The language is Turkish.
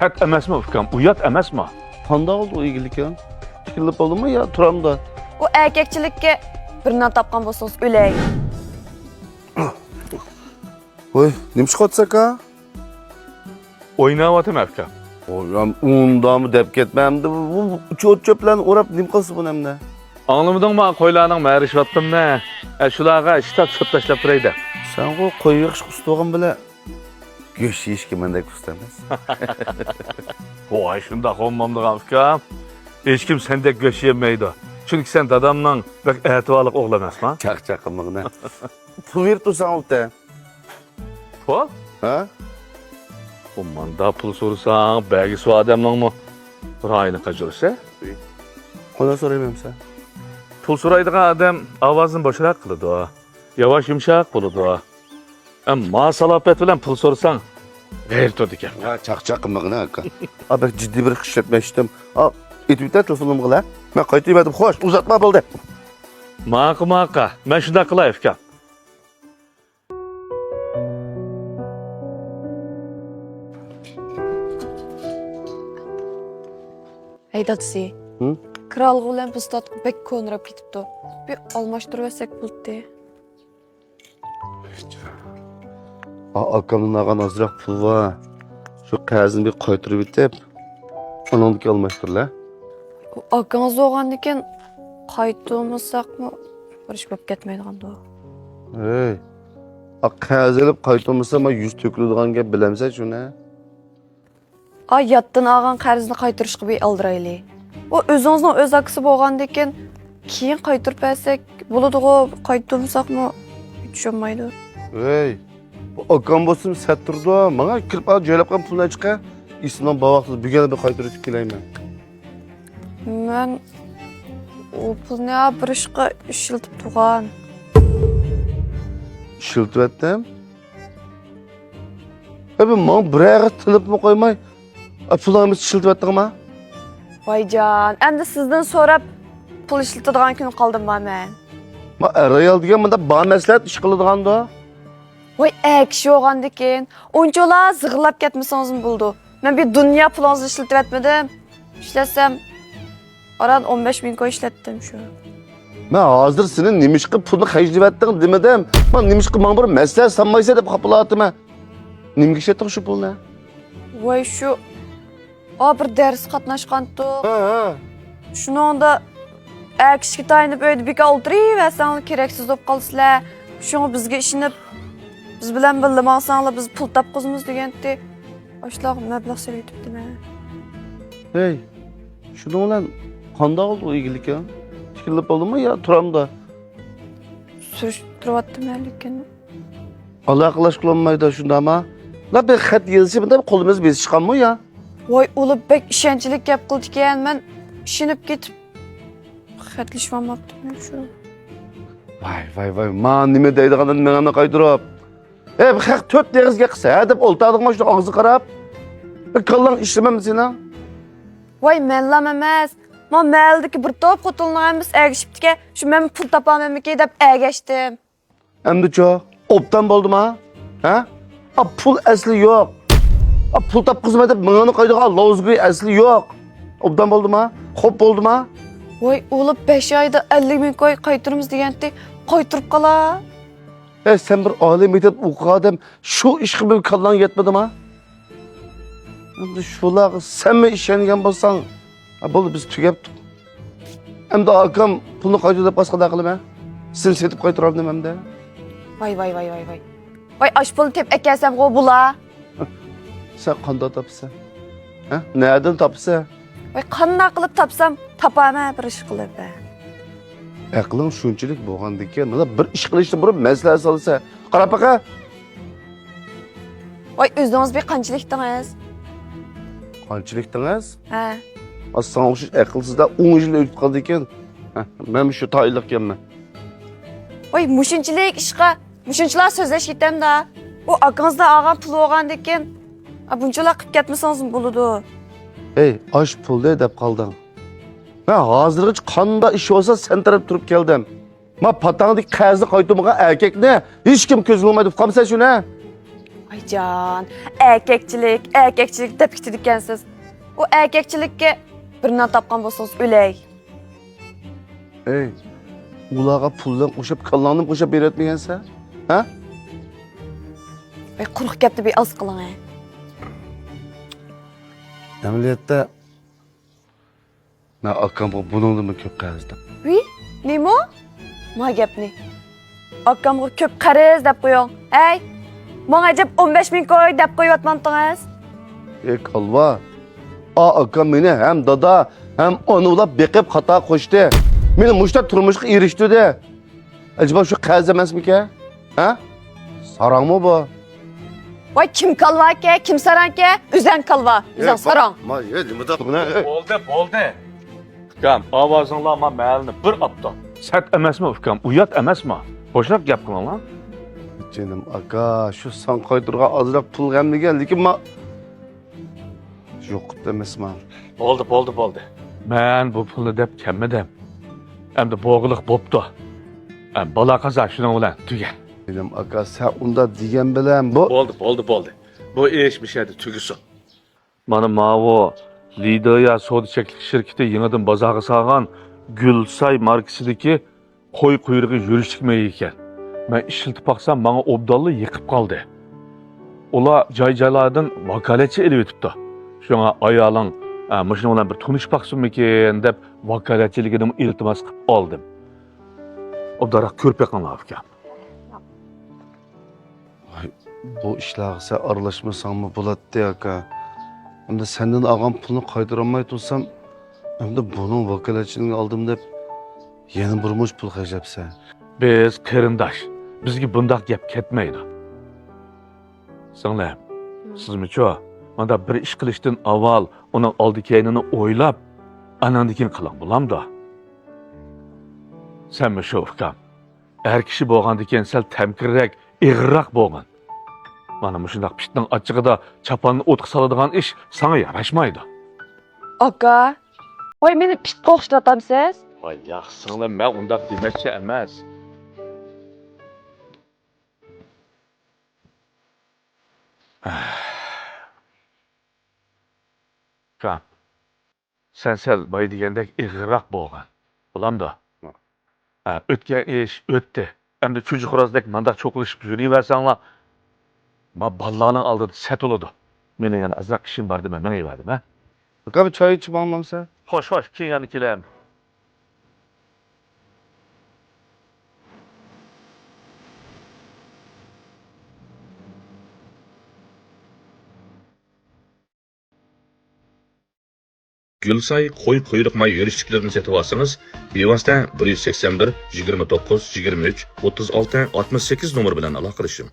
sert emasmi ukam, uyat emasmi? Qanday oldu o ilgilik ya? Tikilib oldimi ya turamda? O erkekçilikka birinden tapkan bolsanız öley. Voy, nimcha qotsak ha? Oynayavatım ukam. Oyam undamı deb ketmamdi. Bu cho'p-cho'plarni o'rab nim qilsa bu namda? Anlamadın mı koylarning ma'rifatdim ne? Shularga ishtab cho'p tashlab turaydi. Sen qo'y yig'ish usto'g'im bilan go'sht yeyishga mendek usta emas. Voy shundoq olmamdi ukam. Hech kim sendek go'sht yemaydi. Chunki sen dadamning bak e'tiborli o'g'li emasmi? Chaqchaqimig'na. Pul berib tursan o'ta. Pul? Ha? Bu manda pul so'rasang, bagi su odamningmi? Rayini qajirsa? Qana so'rayman sen. Pul so'raydigan odam ovozini boshroq qiladi. Yavaş yumshoq bo'ladi. Ammo salofat bilan pul so'rasang, g'ayr turdi ekan. Ha, chaqchaqimig'na aka. Ha, bak jiddiy bir ishlatma eshitdim. Ha, etibda telefonimga qila. Men qaytib edim, xo'sh, uzatma bo'ldi. Maqa. Men shunday qilay ukam. Ey dadisi. Hı? Kralgı bilen biz tatqı bek ko'nrab ketipdi. Bir almashtirib olsak bo'ldi. Ha, akamning ag'an ozroq pul var. Shu qarzini bir qaytirib bitib, onamniki almashtirlar. Akаңыз olğandan keyin qaytolmasaqmı? Bir iş bo'lib ketmaydiganda. Hey. Ha, qarz olib qaytolmasa, men yuz to'kiladigan gap bilamsan shuni? Ay yatdan alğan qarzni qaytarishga bir aldirayli. O özünüzün öz akısı bolğandan keyin keyin qaytırıp bersak bo'ladi-ku, qaytolmasaqmı? Tushunmaydi. Hey. Bu akam bo'lsin sattirdi. Menga kirib olib joylab qo'ygan pulni chiqa. Ismdan bavaqsiz bugana bir qaytarib kelayman. Men o pulni bir ishga ishiltib turgan. Ishiltibatdim. Abi men bir ayga tinibmi qo'ymay, pullarimiz ishiltibatdingmi? Vaycan, endi sizdan so'rab pul ishiltadigan kun qoldim men. Men real degan bunda bar maslahat ish qiladigan-da. Voy, kishi olğandan keyin oncholar zig'irlab ketmasangiz bo'ldi. Men bir dunyo pulingizni ishlatib etmedim. İşletsem aran 15 bin koy işlettim şu. Men hozir sening nimishqi pulni xajlayotding demadim. Men nimishqi men bir maslahat sanmaysa deb qapilatyman. Nimga ishlatding shu pulni? Voy şu bir ders qatnaşqandı. Ha. Şununda kishga tayinib uyda beka o'tirib, keraksiz bo'lib qolsizlar. Shuni bizga ishinib biz bilan birga maqsanglar biz pul topqizmiz deganda, oshlar mablag' so'raytibdi-mi? Hey. Şunu bilan qanday oldu o ilgilik ya? Tikilib oldimi yo turamda? Surishtiryaptim lekin. Aloqalash qilolmaydi shundami? La bir xat yozishi bunda qo'limiz besiz chiqanmi ya? Voy, Ulug'bek ishonchlik gap qildi ekan, men ishinib ketib xatlashmabdim shu. Vay. Men nima deydigandan menga qaytirib. Bir xat 4 degizga qilsa, deb o'ltadingmi shu og'zi qarab? Bir kallang ishlamam seni. Voy, menlam emas. Men maldagi bir top xotinlarimiz ergishibdi-ki, shu men pul topamanmiki deb ergashdim. Endi-cho, obdan bo'ldimi? Ha? Pul asli yo'q. Pul topqizma deb menga qaytirgan lozgi asli yo'q. Obdan bo'ldimi? Xo'p bo'ldimi? Voy, o'lib 5 oyda 50 bin koy qaytiramiz deganda, qaytirib qola. Sen bir oliy mektep o'qigan odam shu ishga bir kallang yetmadimi? Endi shular senmi ishongan bo'lsang, bo'ldi biz tugabdik. Endi akam pulni qaytarib boshqa qilma. Sen setib qaytaroldim hamda. Voy. Voy, ash pul tep ekasam go bula. Sen qanday topsan? Ha? Nereden topsan? Voy, qanday qilib topsam, topaman bir ish qilib. Aqling shunchalik bo'lgandan mana bir ish qilishni burib maslahat solsa, qarab baqa. Voy, o'zingiz bir qanchalikdingiz? Qanchalikdingiz? Ha. Aslan o'xshash aqlsizda 10 yil o'tib qoldi ekan. Men shu tayinliqmanman. Voy, mushunchilik ishqa, mushunchilar so'zlash ketamda. O akangizda olgan pul olgandan keyin, bunchalar qilib ketmasangiz bo'ladi. Hey, ash pulda deb qolding. Men hozirgacha qanday ish bo'lsa sen taraf turib keldim. Men patangdek qarzni qaytarmagan erkakni hech kim ko'z olmaydi deb qolsa shuni. Aycan, erkekçilik dep gitdikensiz. O erkekçilikke birinden tapkan bolsanız öley. Ey, ulağa puldan qo'shib kallanım qo'shib beretmeyense? Ha? Ay quruq gapni bir az qiling. Amaliyotda men akamga buningdan ko'p qarzdim. Vi, nima? Ma gapni. Akamga ko'p qarz deb qo'ying. Ey, menga jab 15 ming koy deb qo'yatmandingiz. Ey kalva, akam meni hem dada hem onu ulab beqib xato qo'shdi. Meni mushta turmushga erishdi de. Acaba shu qarz emasmiki? Ha? Sarangmi bu? Voy kim kalva ke, kim saran ke? Üzən kalva, üzən sarang. Ma, nima da buna? Bo'ldi. Ukam, ovozinglar ma ma'lini bir opto. Sat emasmi ukam, uyat emasmi? Boshroq gap qiling lan. Canım aka, şu san qaydırgan azroq pul g'amligan, lekin ma yo'q demasma. Bo'ldi. Men bu pulni deb kelmadim. Endi bo'g'liq bo'pti. Bola qaza shuning bilan tugal. Dedim aka, sen unda degan bilan bu Bo'ldi. Bu ish bir şeydi tugusin. Mana mavo Lidiya Sodcheklik şirketi yenidan bozorga solgan Gulsay markasidagi qo'y quyrug'i yurishikmay ekan. Men ishiltib baqsam, menga obdalli yiqib qoldi. Ular joy-joylardan vakolatchi elib o'tibdi. Shunga ayoling, mashina bilan bir tunish baqsinmikin deb vakolatchiligini iltimos qilib oldim. Obdaroq ko'rib yaqinlar ekan. bu ishlarga sen aralashmasangmi bo'ladi aka. Endi senden olgan pulni qaytaramay tursam, endi buning vakolatchiligini oldim deb yana burmush pul qajabsan. Biz qarindosh. Bizga bundoq gap ketmaydi. Singlim, sizmi-chu? Mana bir ish qilishdan avval uning oldi-keynini o'ylab, anandan keyin qiling, bo'lamdi. Senmi shu ukam? Er kishi bo'lgandan keyin sal tamkirrak, ig'irroq bo'lgan. Mana shundoq pitning achchig'ida chaponni o'tqa soladigan ish sana yarashmaydi. Aka, voy meni pitga o'xshatamsiz? Voy, yaxshilar, men undaq demoqchi emas. Ukam, sen sal boy degandek ig'irroq bo'lgan. Bo'lamdi? O'tgan ish o'tdi. Endi chujuqrozdek mandaq cho'qilishib yuraversanglar, ma ballarning oldida sat bo'ladi. Meni yana azroq ishim bor deb men aytdim, ha? Aka bir choy ichib olmamsa? Xo'sh, keyin yana kelaman. Gülsay qo'y quyruq may yurishliklarini sotib olsangiz, bevosita 181 29 23 36 68 nomer bilan aloqalashing.